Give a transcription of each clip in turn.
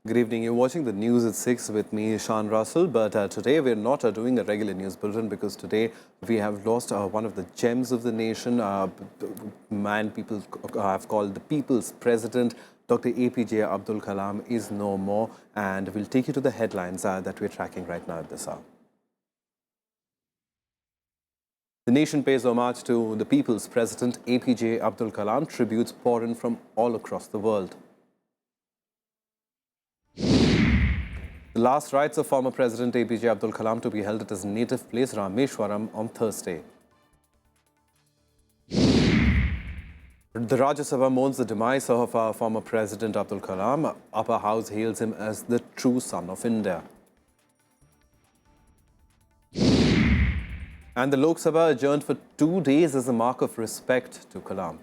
Good evening. You're watching the news at 6 with me, Sean Russell. But today we're not doing a regular news bulletin because today we have lost one of the gems of the nation, man people have called the people's president. Dr. APJ Abdul Kalam is no more, and we'll take you to the headlines that we're tracking right now at this hour. The nation pays homage to the people's president, APJ Abdul Kalam. Tributes pour in from all across the world. The last rites of former President APJ Abdul Kalam to be held at his native place, Rameshwaram, on Thursday. The Rajya Sabha mourns the demise of former President Abdul Kalam. Upper House hails him as the true son of India. And the Lok Sabha adjourned for 2 days as a mark of respect to Kalam.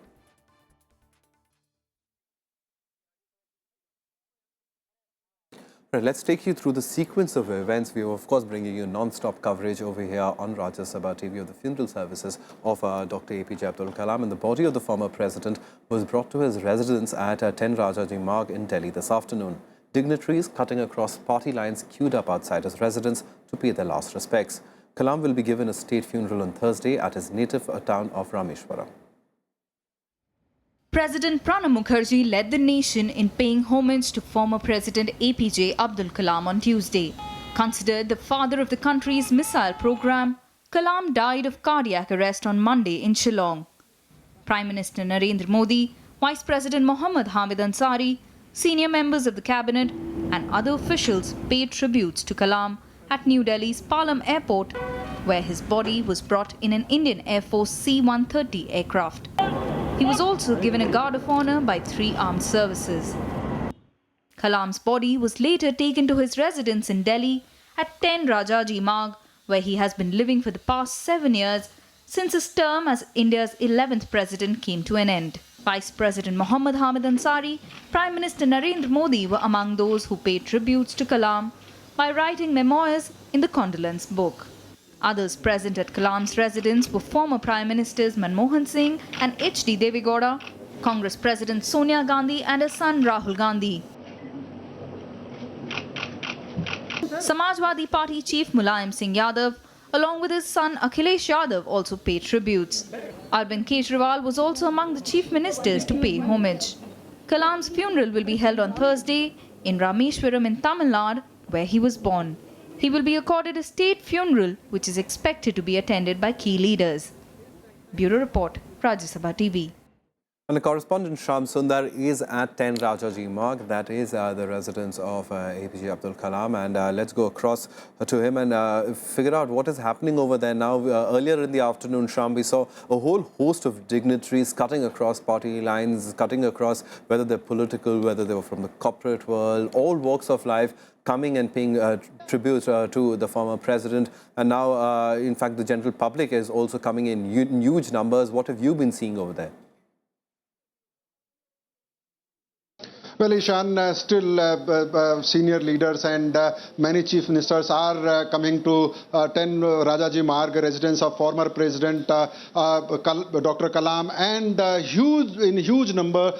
Right, let's take you through the sequence of events. We are, of course, bringing you non-stop coverage over here on Rajya Sabha TV of the funeral services of Dr. APJ Abdul Kalam. And the body of the former president was brought to his residence at 10 Rajaji Marg in Delhi this afternoon. Dignitaries cutting across party lines queued up outside his residence to pay their last respects. Kalam will be given a state funeral on Thursday at his native town of Rameshwaram. President Pranab Mukherjee led the nation in paying homage to former President APJ Abdul Kalam on Tuesday. Considered the father of the country's missile program, Kalam died of cardiac arrest on Monday in Shillong. Prime Minister Narendra Modi, Vice President Mohammad Hamid Ansari, senior members of the cabinet and other officials paid tributes to Kalam at New Delhi's Palam Airport, where his body was brought in an Indian Air Force C-130 aircraft. He was also given a guard of honor by 3 armed services. Kalam's body was later taken to his residence in Delhi at 10 Rajaji Marg, where he has been living for the past 7 years since his term as India's 11th president came to an end. Vice President Mohammad Hamid Ansari, Prime Minister Narendra Modi were among those who paid tributes to Kalam by writing memoirs in the condolence book. Others present at Kalam's residence were former Prime Ministers Manmohan Singh and H.D. Deve Gowda, Congress President Sonia Gandhi and her son Rahul Gandhi. Samajwadi Party Chief Mulayam Singh Yadav, along with his son Akhilesh Yadav, also paid tributes. Arvind Kejriwal was also among the chief ministers to pay homage. Kalam's funeral will be held on Thursday in Rameshwaram in Tamil Nadu, where he was born. He will be accorded a state funeral, which is expected to be attended by key leaders. Bureau Report, Rajya Sabha TV. And the correspondent Sham Sundar is at 10 Rajaji Marg. That is the residence of APJ Abdul Kalam. And let's go across to him and figure out what is happening over there now. Earlier in the afternoon, Sham, we saw a whole host of dignitaries cutting across party lines, cutting across whether they're political, whether they were from the corporate world, all walks of life, coming and paying tribute to the former president. And now, in fact, the general public is also coming in huge numbers. What have you been seeing over there? Well, Ishan, still senior leaders and many chief ministers are coming to 10 Rajaji Marg, residence of former President Dr. Kalam, and in huge number,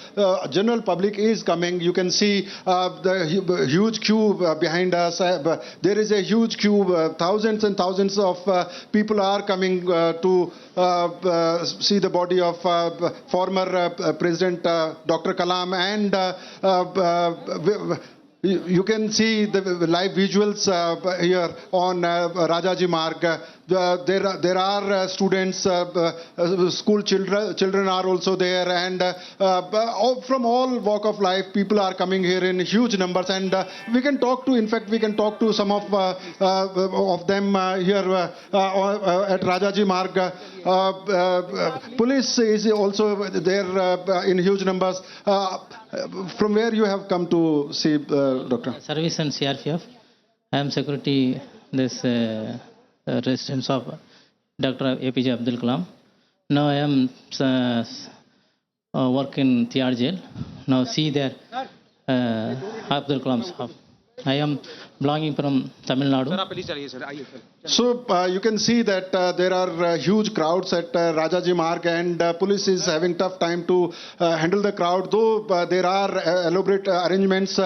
general public is coming. You can see the huge queue behind us. There is a huge queue. Thousands and thousands of people are coming to see the body of former President Dr. Kalam, and you can see the live visuals here on Rajaji Marg. There are students, school children are also there, and from all walk of life, people are coming here in huge numbers. And we can talk to some of them here at Rajaji Marg. Police is also there in huge numbers. From where you have come to see, Doctor? Service and CRPF. I am security this residence of Dr. APJ Abdul Kalam. Now I am work in Tihar jail. Now see there Abdul Kalam's house. I am belonging from Tamil Nadu. So you can see that there are huge crowds at Rajaji Marg, and police is having tough time to handle the crowd, though there are elaborate arrangements.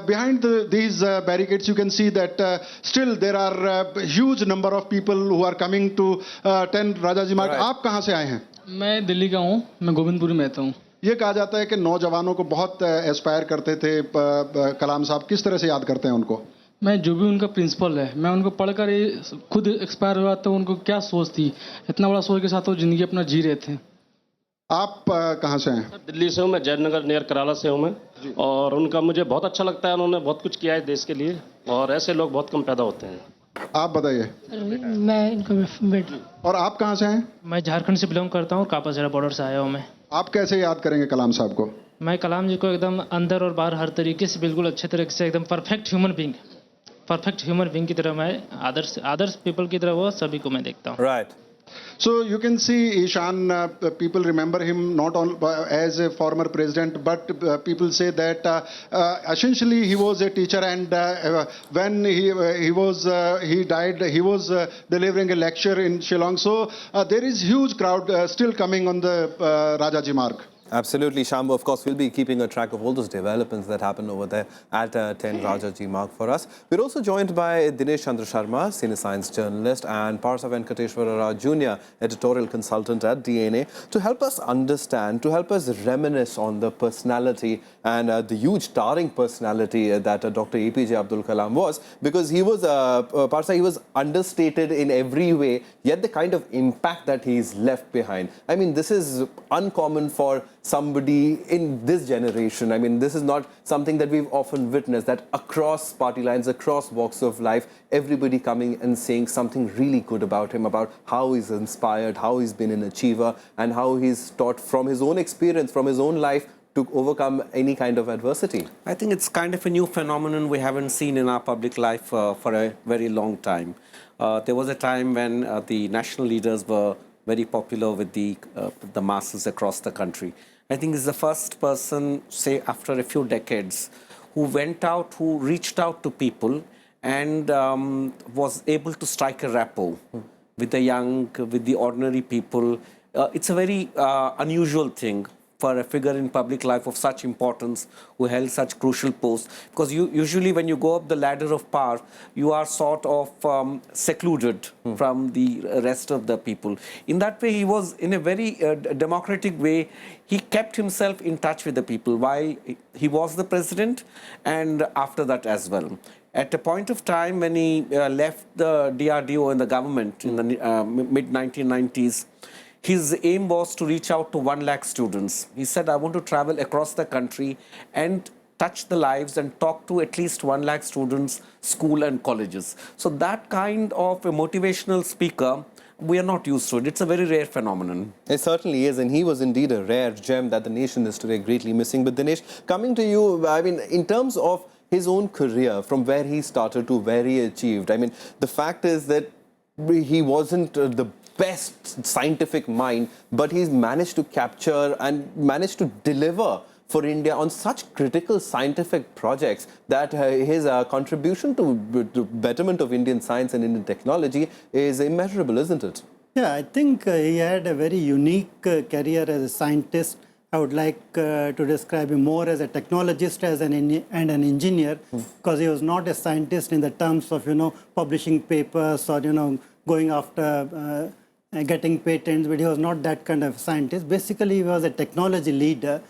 Behind these barricades, you can see that still there are a huge number of people who are coming to 10 Rajaji Marg. Right. आप कहाँ से आए हैं? मैं दिल्ली का हूँ, मैं गोविंदपुरी में रहता हूँ। ये कहा जाता है कि नौजवानों को बहुत एस्पायर करते थे कलाम साहब, किस तरह से याद करते हैं उनको? मैं जो भी उनका प्रिंसिपल है, मैं उनको पढ़कर ये खुद एक्सपायर हुआ, तो उनको क्या सोच थी, इतना बड़ा सोच के साथ वो जिंदगी अपना जी रहे थे। आप कहाँ से हैं? दिल्ली से हूँ, मैं जयनगर नियर कराला से हूँ मैं, और उनका मुझे बहुत अच्छा लगता है। उन्होंने बहुत कुछ किया है देश के लिए, और ऐसे लोग बहुत कम पैदा होते हैं। आप बताइए। मैं इनका बेटा। और आप कहाँ से हैं? मैं झारखंड से बिलोंग करता हूँ, कापासेरा बॉर्डर से आया हूँ मैं। आप कैसे याद करेंगे कलाम साहब को? मैं कलाम जी को एकदम अंदर और बाहर हर तरीके से बिल्कुल अच्छे तरीके से एकदम परफेक्ट ह्यूमन बीइंग की तरह मैं आदर्श पीपल की तरह वो सभी को मैं देखता हूँ। Right. So you can see Ishan, people remember him not only as a former president, but people say that essentially he was a teacher, and when he died, he was delivering a lecture in Shillong. So there is huge crowd still coming on the Rajaji Marg. Absolutely, Shambu. Of course, we'll be keeping a track of all those developments that happen over there at 10 Rajaji Marg for us. We're also joined by Dinesh Chandra Sharma, senior science journalist, and Parsa Venkateshwara Rao, junior editorial consultant at DNA, to help us understand, to help us reminisce on the personality and the huge towering personality that Dr. APJ Abdul Kalam was, because he was, Parsa, he was understated in every way, yet the kind of impact that he's left behind. I mean, this is uncommon for somebody in this generation. I mean, this is not something that we've often witnessed, that across party lines, across walks of life, everybody coming and saying something really good about him, about how he's inspired, how he's been an achiever, and how he's taught from his own experience, from his own life, to overcome any kind of adversity. I think it's kind of a new phenomenon we haven't seen in our public life for a very long time. There was a time when the national leaders were very popular with the masses across the country. I think he's the first person, say, after a few decades, who went out, who reached out to people and was able to strike a rapport with the young, with the ordinary people. It's a very unusual thing for a figure in public life of such importance who held such crucial posts. Because usually when you go up the ladder of power, you are sort of secluded from the rest of the people. In that way, he was, in a very democratic way, he kept himself in touch with the people while he was the president and after that as well. At a point of time when he left the DRDO and the government in the mid-1990s, his aim was to reach out to 1 lakh students. He said, I want to travel across the country and touch the lives and talk to at least 1 lakh students, school and colleges. So that kind of a motivational speaker, we are not used to it. It's a very rare phenomenon. It certainly is, and he was indeed a rare gem that the nation is today greatly missing. But Dinesh, coming to you, I mean, in terms of his own career, from where he started to where he achieved, I mean, the fact is that he wasn't the best scientific mind, but he's managed to capture and managed to deliver for India on such critical scientific projects that his contribution to betterment of Indian science and Indian technology is immeasurable, isn't it? Yeah, I think he had a very unique career as a scientist. I would like to describe him more as a technologist and an engineer, because he was not a scientist in the terms of, publishing papers or, going after getting patents, but he was not that kind of scientist. Basically, he was a technology leader.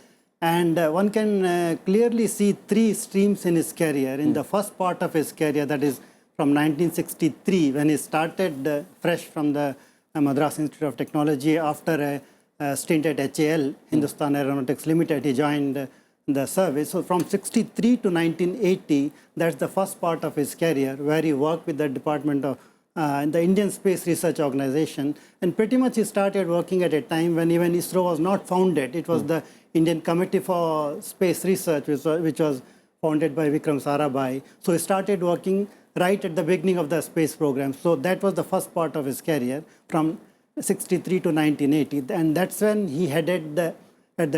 And one can clearly see 3 streams in his career. In the first part of his career, that is from 1963, when he started fresh from the Madras Institute of Technology after a stint at HAL, Hindustan Aeronautics Limited, he joined the service. So from 63 to 1980, that's the first part of his career, where he worked with the Department of the Indian Space Research Organization. And pretty much he started working at a time when even ISRO was not founded. It was the Indian Committee for Space Research, which was founded by Vikram Sarabhai. So he started working right at the beginning of the space program. So that was the first part of his career from 63 to 1980. And that's when he headed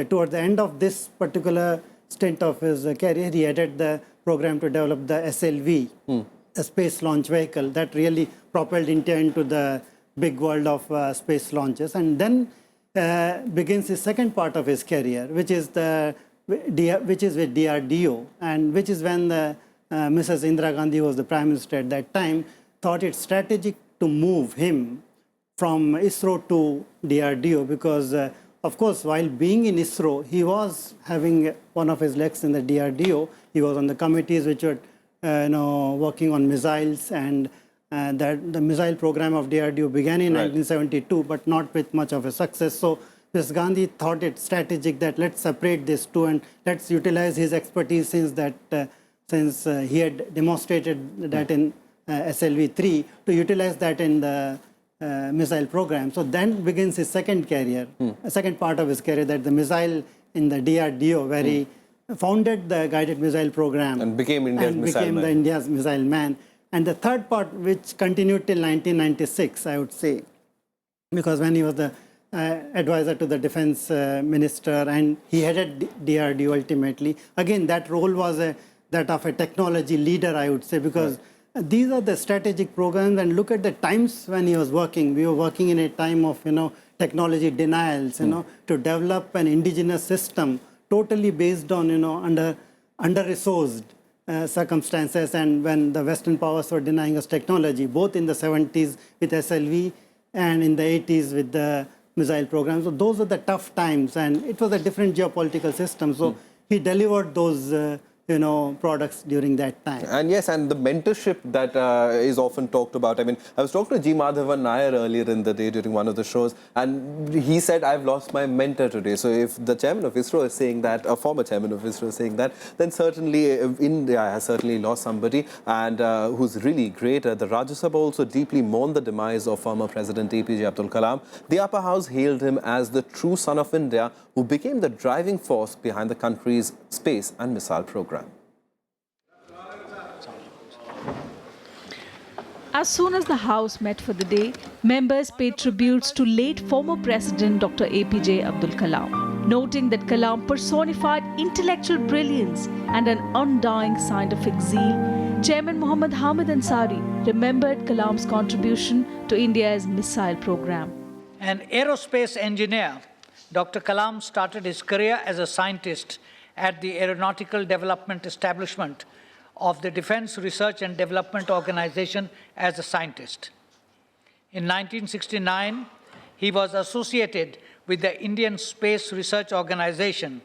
towards the end of this particular stint of his career, he headed the program to develop the SLV, a space launch vehicle that really propelled India into the big world of space launches. And then begins his second part of his career, which is with DRDO, and which is when Mrs. Indira Gandhi, who was the Prime Minister at that time, thought it strategic to move him from ISRO to DRDO because, of course, while being in ISRO, he was having one of his legs in the DRDO. He was on the committees which were working on missiles, and that the missile program of DRDO began in 1972, but not with much of a success. So Ms. Gandhi thought it strategic that let's separate these two and let's utilize his expertise since he had demonstrated that in SLV-3 to utilize that in the missile program. So then begins his second career, second part of his career, that the missile in the DRDO, where he founded the guided missile program and became India's missile man. And the third part, which continued till 1996, I would say, because when he was the advisor to the defense minister and he headed DRDO ultimately, again, that role was that of a technology leader, I would say, because these are the strategic programs. And look at the times when he was working. We were working in a time of, technology denials, to develop an indigenous system totally based on, under-resourced circumstances, and when the Western powers were denying us technology, both in the 70s with SLV and in the 80s with the missile program. So those were the tough times, and it was a different geopolitical system. So he delivered those products during that time. And yes, and the mentorship that is often talked about. I mean, I was talking to G. Madhavan Nair earlier in the day during one of the shows, and he said, I've lost my mentor today. So if the chairman of ISRO is saying that, a former chairman of ISRO is saying that, then certainly India has certainly lost somebody, and who's really great. The Rajya Sabha also deeply mourned the demise of former President APJ Abdul Kalam. The upper house hailed him as the true son of India, who became the driving force behind the country's space and missile program. As soon as the House met for the day, members paid tributes to late former President Dr. APJ Abdul Kalam, noting that Kalam personified intellectual brilliance and an undying scientific zeal. Chairman Muhammad Hamid Ansari remembered Kalam's contribution to India's missile program. An aerospace engineer, Dr. Kalam started his career as a scientist at the Aeronautical Development Establishment of the Defense Research and Development Organization as a scientist. In 1969, he was associated with the Indian Space Research Organization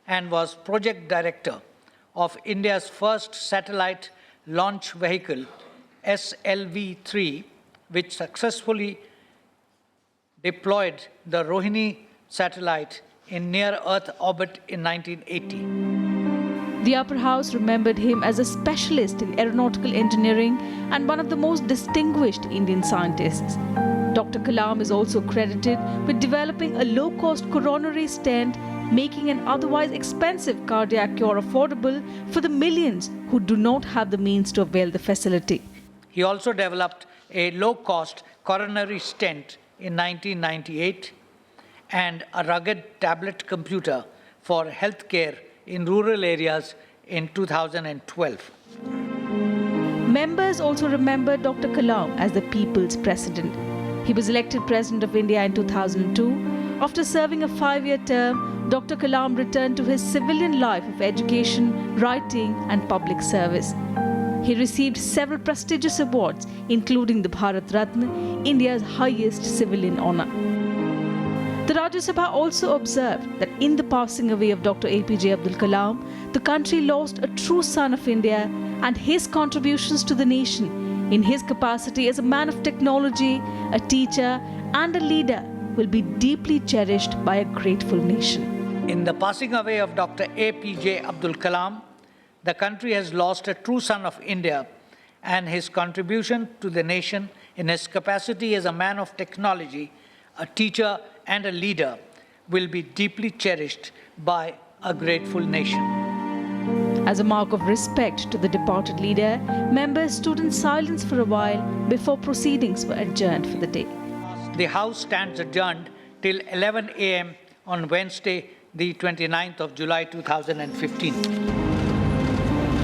and was project director of India's first satellite launch vehicle, SLV-3, which successfully deployed the Rohini satellite in near-Earth orbit in 1980. The upper house remembered him as a specialist in aeronautical engineering and one of the most distinguished Indian scientists. Dr. Kalam is also credited with developing a low-cost coronary stent, making an otherwise expensive cardiac cure affordable for the millions who do not have the means to avail the facility. He also developed a low-cost coronary stent in 1998 and a rugged tablet computer for healthcare in rural areas in 2012. Members also remember Dr. Kalam as the people's president. He was elected President of India in 2002. After serving a 5-year term, Dr. Kalam returned to his civilian life of education, writing and public service. He received several prestigious awards, including the Bharat Ratna, India's highest civilian honor. The Rajya Sabha also observed that in the passing away of Dr. APJ Abdul Kalam, the country lost a true son of India, and his contributions to the nation in his capacity as a man of technology, a teacher and a leader will be deeply cherished by a grateful nation. In the passing away of Dr. APJ Abdul Kalam, the country has lost a true son of India, and his contribution to the nation in his capacity as a man of technology, a teacher and a leader will be deeply cherished by a grateful nation. As a mark of respect to the departed leader, members stood in silence for a while before proceedings were adjourned for the day. The House stands adjourned till 11 a.m. on Wednesday, the 29th of July 2015.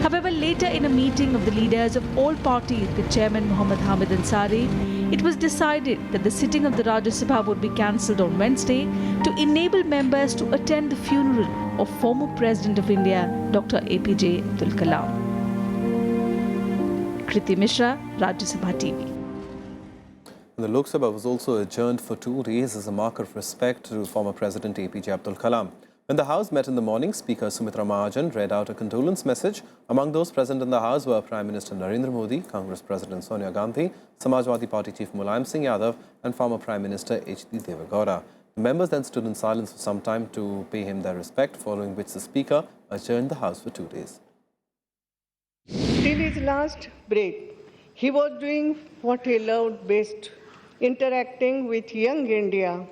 However, later in a meeting of the leaders of all parties with Chairman Muhammad Hamid Ansari, it was decided that the sitting of the Rajya Sabha would be cancelled on Wednesday to enable members to attend the funeral of former President of India, Dr. APJ Abdul Kalam. Kriti Mishra, Rajya Sabha TV. The Lok Sabha was also adjourned for 2 days as a mark of respect to former President APJ Abdul Kalam. When the House met in the morning, Speaker Sumitra Mahajan read out a condolence message. Among those present in the House were Prime Minister Narendra Modi, Congress President Sonia Gandhi, Samajwadi Party Chief Mulayam Singh Yadav and former Prime Minister H.D. Deve Gowda. The members then stood in silence for some time to pay him their respect, following which the Speaker adjourned the House for 2 days. Till his last breath, he was doing what he loved best, interacting with young India,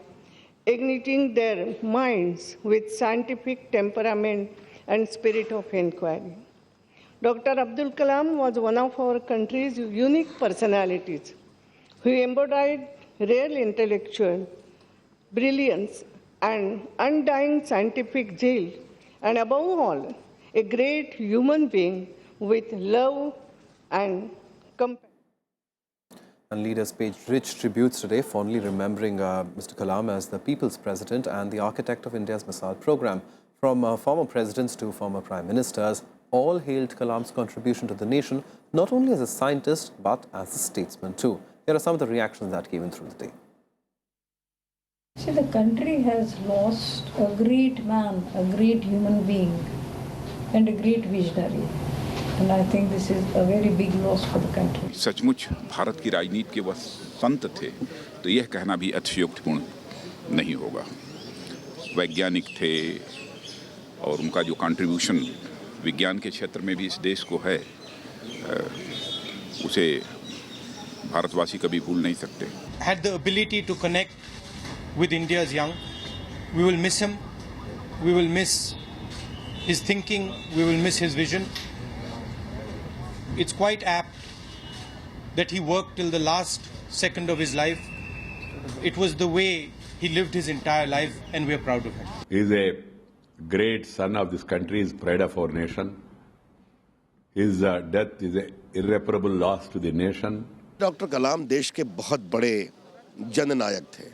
igniting their minds with scientific temperament and spirit of inquiry. Dr. Abdul Kalam was one of our country's unique personalities who embodied rare intellectual brilliance and undying scientific zeal, and above all, a great human being with love and compassion. And leaders paid rich tributes today, fondly remembering Mr. Kalam as the people's president and the architect of India's missile program. From former presidents to former prime ministers, all hailed Kalam's contribution to the nation, not only as a scientist, but as a statesman too. Here are some of the reactions that came in through the day. See, the country has lost a great man, a great human being, and a great visionary. And I think this is a very big loss for the country. सचमुच भारत की राजनीति के वह संत थे, तो यह कहना भी अतिशयोक्तिपूर्ण नहीं होगा। वैज्ञानिक थे और उनका जो कंट्रीब्यूशन विज्ञान के क्षेत्र में भी इस देश को है, उसे भारतवासी कभी भूल नहीं सकते। Had the ability to connect with India's young. We will miss him. We will miss his thinking. We will miss his vision. It's quite apt that he worked till the last second of his life. It was the way he lived his entire life, and we are proud of him. He is a great son of this country, is pride of our nation. His death is an irreparable loss to the nation. Doctor Kalam देश के बहुत बड़े जननायक थे।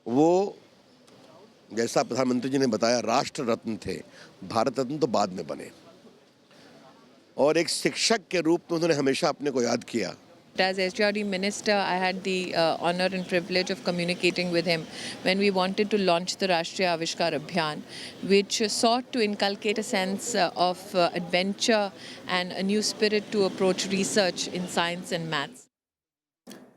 वो जैसा प्रधानमंत्री जी ने बताया राष्ट्र रत्न थे, भारत रत्न तो बाद में बने, और एक शिक्षक के रूप में उन्होंने हमेशा अपने को याद किया। As HRD Minister, I had the honor and privilege of communicating with him when we wanted to launch the Rashtriya Avishkar Abhiyan, which sought to inculcate a sense of adventure and a new spirit to approach research in science and maths.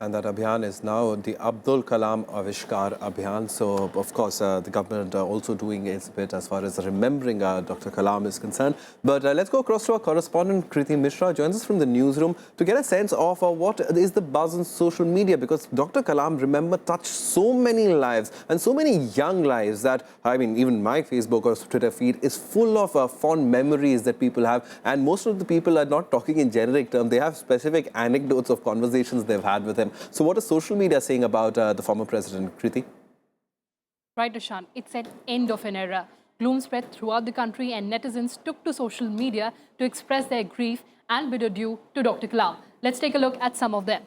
And that Abhiyan is now the Abdul Kalam Avishkar Abhiyan. So, of course, the government also doing its bit as far as remembering Dr. Kalam is concerned. But let's go across to our correspondent, Kriti Mishra, joins us from the newsroom to get a sense of what is the buzz on social media. Because Dr. Kalam, remember, touched so many lives and so many young lives that, I mean, even my Facebook or Twitter feed is full of fond memories that people have. And most of the people are not talking in generic terms. They have specific anecdotes of conversations they've had with him. So what is social media saying about the former president, Kriti? Right, Ashan. It said end of an era. Gloom spread throughout the country and netizens took to social media to express their grief and bid adieu to Dr. Kalam. Let's take a look at some of them.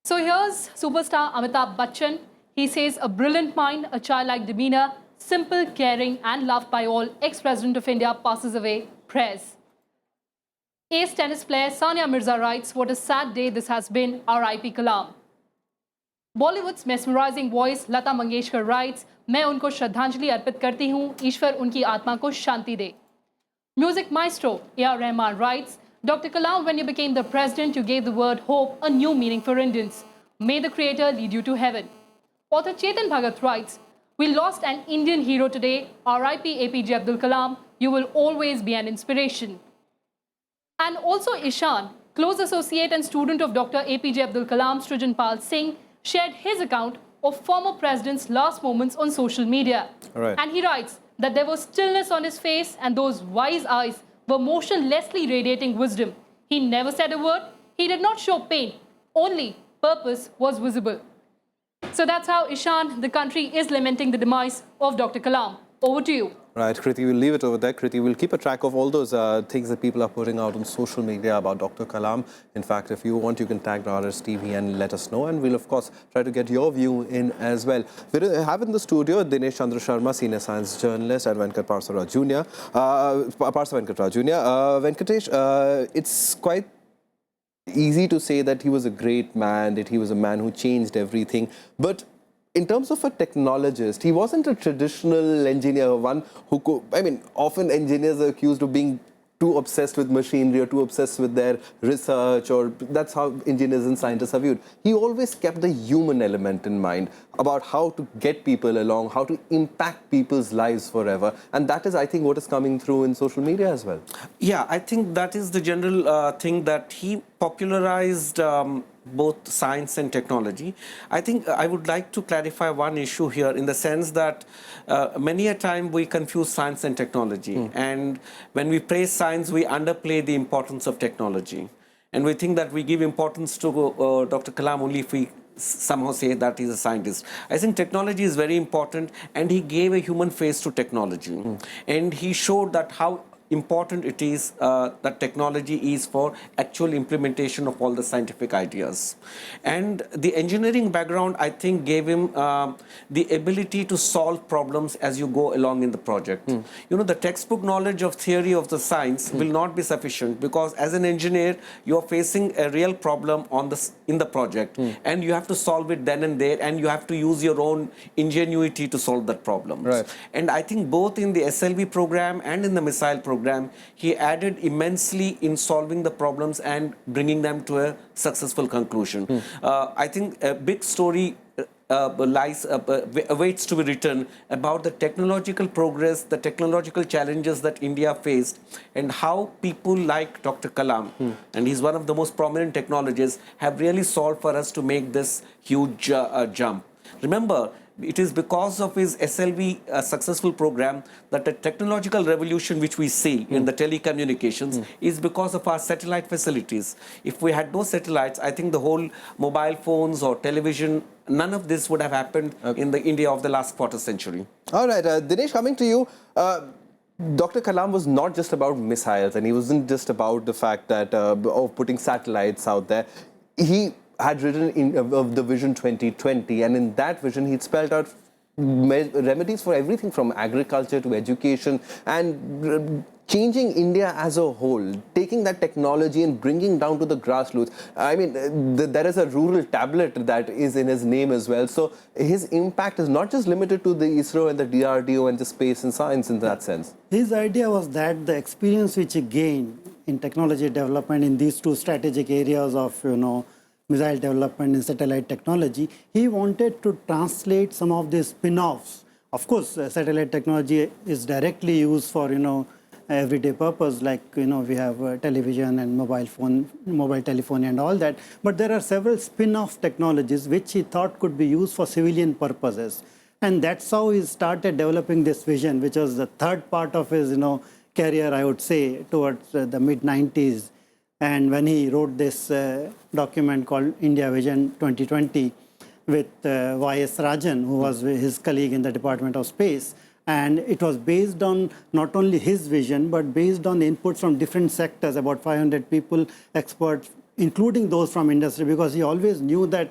So here's superstar Amitabh Bachchan. He says, a brilliant mind, a childlike demeanor, simple, caring and loved by all, ex-president of India passes away. Prayers. Ace tennis player Sania Mirza writes, what a sad day this has been, R.I.P. Kalam. Bollywood's mesmerizing voice Lata Mangeshkar writes, मैं उनको श्रद्धांजलि अर्पित करती हूँ, ईश्वर उनकी आत्मा को शांति दे. Music maestro A.R. Rahman writes, Dr. Kalam, when you became the president, you gave the word hope a new meaning for Indians. May the Creator lead you to heaven. Author Chetan Bhagat writes, we lost an Indian hero today, R.I.P. APJ Abdul Kalam, you will always be an inspiration. And also Ishan, close associate and student of Dr. APJ Abdul Kalam, Srijan Pal Singh, shared his account of former president's last moments on social media. Right. And he writes that there was stillness on his face and those wise eyes were motionlessly radiating wisdom. He never said a word. He did not show pain. Only purpose was visible. So that's how, Ishan, the country is lamenting the demise of Dr. Kalam. Over to you. Right, Kriti, we'll leave it over there. Kriti, we'll keep a track of all those things that people are putting out on social media about Dr. Kalam. In fact, if you want, you can tag the RSTV and let us know. And we'll, of course, try to get your view in as well. We have in the studio Dinesh Chandra Sharma, senior science journalist, and Venkat Parsara Jr. Parsa Venkatrao Jr. Venkatesh, it's quite easy to say that he was a great man, that he was a man who changed everything. But in terms of a technologist, he wasn't a traditional engineer, one who could, I mean, often engineers are accused of being too obsessed with machinery or too obsessed with their research, or that's how engineers and scientists are viewed. He always kept the human element in mind about how to get people along, how to impact people's lives forever. And that is, I think, what is coming through in social media as well. Yeah, I think that is the general thing, that he popularized both science and technology. I think I would like to clarify one issue here, in the sense that many a time we confuse science and technology. And when we praise science, we underplay the importance of technology. And we think that we give importance to Dr. Kalam only if we somehow say that he's a scientist. I think technology is very important, and he gave a human face to technology. And he showed that how important it is that technology is for actual implementation of all the scientific ideas. And the engineering background, I think, gave him the ability to solve problems as you go along in the project. You know, the textbook knowledge of theory of the science will not be sufficient, because as an engineer, you are facing a real problem in the project, and you have to solve it then and there, and you have to use your own ingenuity to solve that problem. Right. And I think both in the SLV program and in the missile program, he added immensely in solving the problems and bringing them to a successful conclusion. I think a big story awaits to be written about the technological progress, the technological challenges that India faced, and how people like Dr. Kalam, and he's one of the most prominent technologists, have really solved for us to make this huge jump. Remember, it is because of his SLV successful program that the technological revolution which we see in the telecommunications is because of our satellite facilities. If we had no satellites, I think the whole mobile phones or television, none of this would have happened in the India of the last quarter century. All right, Dinesh, coming to you. Dr. Kalam was not just about missiles, and he wasn't just about the fact that of putting satellites out there. He had written of the Vision 2020, and in that vision he'd spelled out remedies for everything from agriculture to education, and changing India as a whole, taking that technology and bringing down to the grassroots. I mean, there is a rural tablet that is in his name as well. So his impact is not just limited to the ISRO and the DRDO and the space and science in that sense. His idea was that the experience which he gained in technology development in these two strategic areas of, missile development and satellite technology, he wanted to translate some of these spin-offs. Of course, satellite technology is directly used for, everyday purpose, like, we have television and mobile telephony and all that. But there are several spin-off technologies which he thought could be used for civilian purposes. And that's how he started developing this vision, which was the third part of his, career, I would say, towards the mid-90s. And when he wrote this document called India Vision 2020 with Y.S. Rajan, who was his colleague in the Department of Space. And it was based on not only his vision, but based on the inputs from different sectors, about 500 people, experts, including those from industry, because he always knew that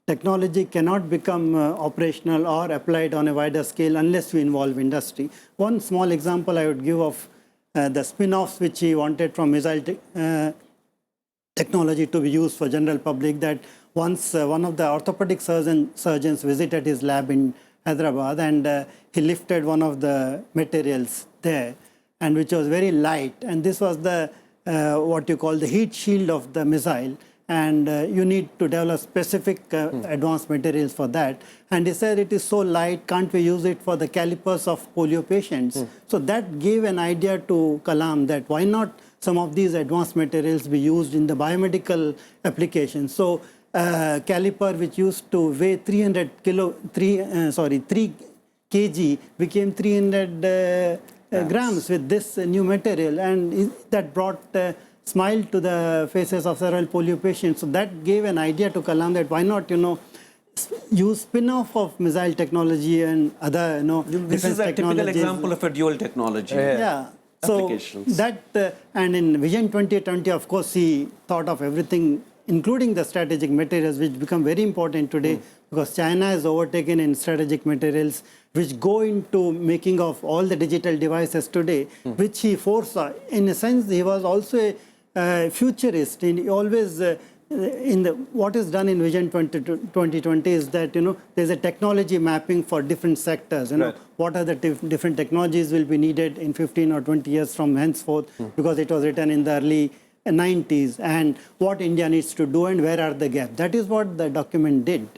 technology cannot become operational or applied on a wider scale unless we involve industry. One small example I would give of the spin-offs which he wanted from missile technology to be used for general public, that once one of the orthopedic surgeons visited his lab in Hyderabad, and he lifted one of the materials there, and which was very light, and this was the what you call the heat shield of the missile, and you need to develop specific advanced materials for that. And he said, it is so light, can't we use it for the calipers of polio patients? So that gave an idea to Kalam that why not some of these advanced materials be used in the biomedical applications. So caliper which used to weigh 3 kg became 300 grams with this new material, and that brought smile to the faces of several polio patients. So that gave an idea to Kalam that why not, use spin-off of missile technology and other, This is a typical example of a dual technology. Yeah. So that, and in Vision 2020, of course, he thought of everything, including the strategic materials, which become very important today because China has overtaken in strategic materials, which go into making of all the digital devices today, which he foresaw. In a sense, he was also a futurist. And he always, what is done in Vision 2020 is that, there's a technology mapping for different sectors. What are the different technologies will be needed in 15 or 20 years from henceforth, because it was written in the early 90s, and what India needs to do and where are the gaps. That is what the document did.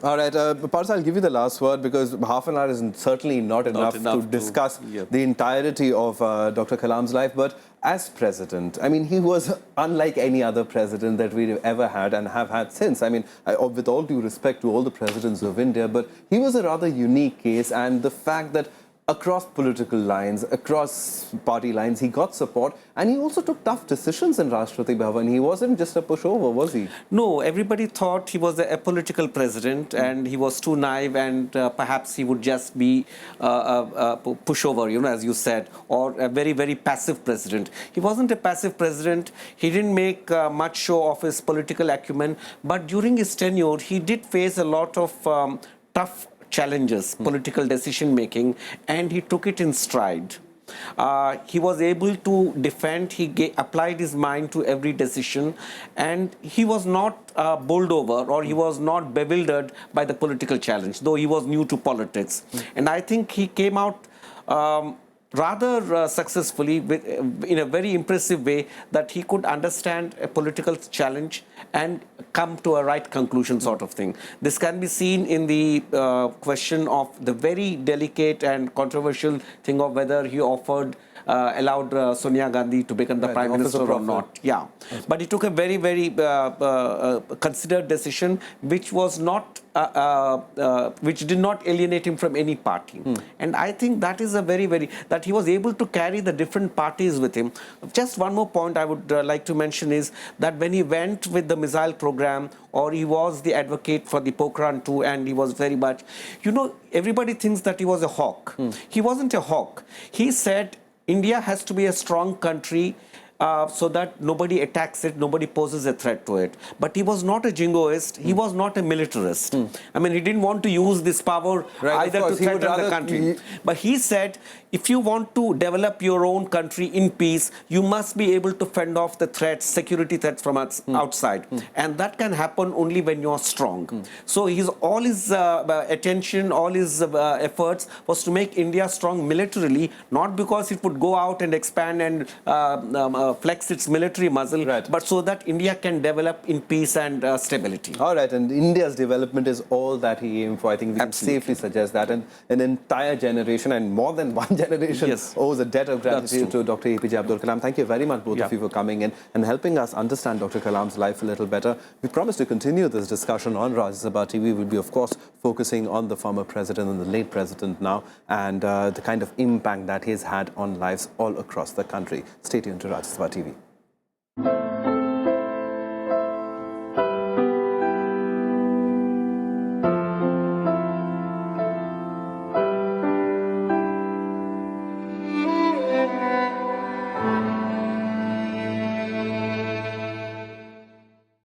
All right, Parsa, I'll give you the last word because half an hour is certainly not enough to discuss the entirety of Dr. Kalam's life. But as president, I mean, he was unlike any other president that we've ever had and have had since. I mean, with all due respect to all the presidents of India, but he was a rather unique case, and the fact that across political lines, across party lines, he got support, and he also took tough decisions in Rashtrapati Bhavan. He wasn't just a pushover, was he? No, everybody thought he was a apolitical president and he was too naive, and perhaps he would just be a pushover, as you said, or a very, very passive president. He wasn't a passive president. He didn't make much show of his political acumen, but during his tenure, he did face a lot of tough challenges, political decision making, and he took it in stride. He was able to defend, he applied his mind to every decision, and he was not bowled over or he was not bewildered by the political challenge, though he was new to politics. And I think he came out rather successfully in a very impressive way, that he could understand a political challenge and come to a right conclusion, sort of thing. This can be seen in the question of the very delicate and controversial thing of whether he allowed Sonia Gandhi to become the Prime Minister or not. Yeah, but he took a very, very considered decision, which was not, which did not alienate him from any party. And I think that is a very, that he was able to carry the different parties with him. Just one more point I would like to mention is that when he went with the missile program, or he was the advocate for the Pokhran 2, and he was very much, everybody thinks that he was a hawk. He wasn't a hawk. He said India has to be a strong country so that nobody attacks it, nobody poses a threat to it. But he was not a jingoist, he was not a militarist. I mean, he didn't want to use this power either to threaten the country. But he said, if you want to develop your own country in peace, you must be able to fend off the threats, security threats from outside. And that can happen only when you are strong. So all his attention, all his efforts was to make India strong militarily, not because it would go out and expand and flex its military muscle, but so that India can develop in peace and stability. All right, and India's development is all that he aimed for. I think we can safely suggest that. And an entire generation, and more than one generation, owes a debt of gratitude to Dr. APJ Abdul Kalam. Thank you very much, both of you, for coming in and helping us understand Dr. Kalam's life a little better. We promise to continue this discussion on Rajya Sabha TV. We'll be, of course, focusing on the former president and the late president now, and the kind of impact that he's had on lives all across the country. Stay tuned to Rajya Sabha TV.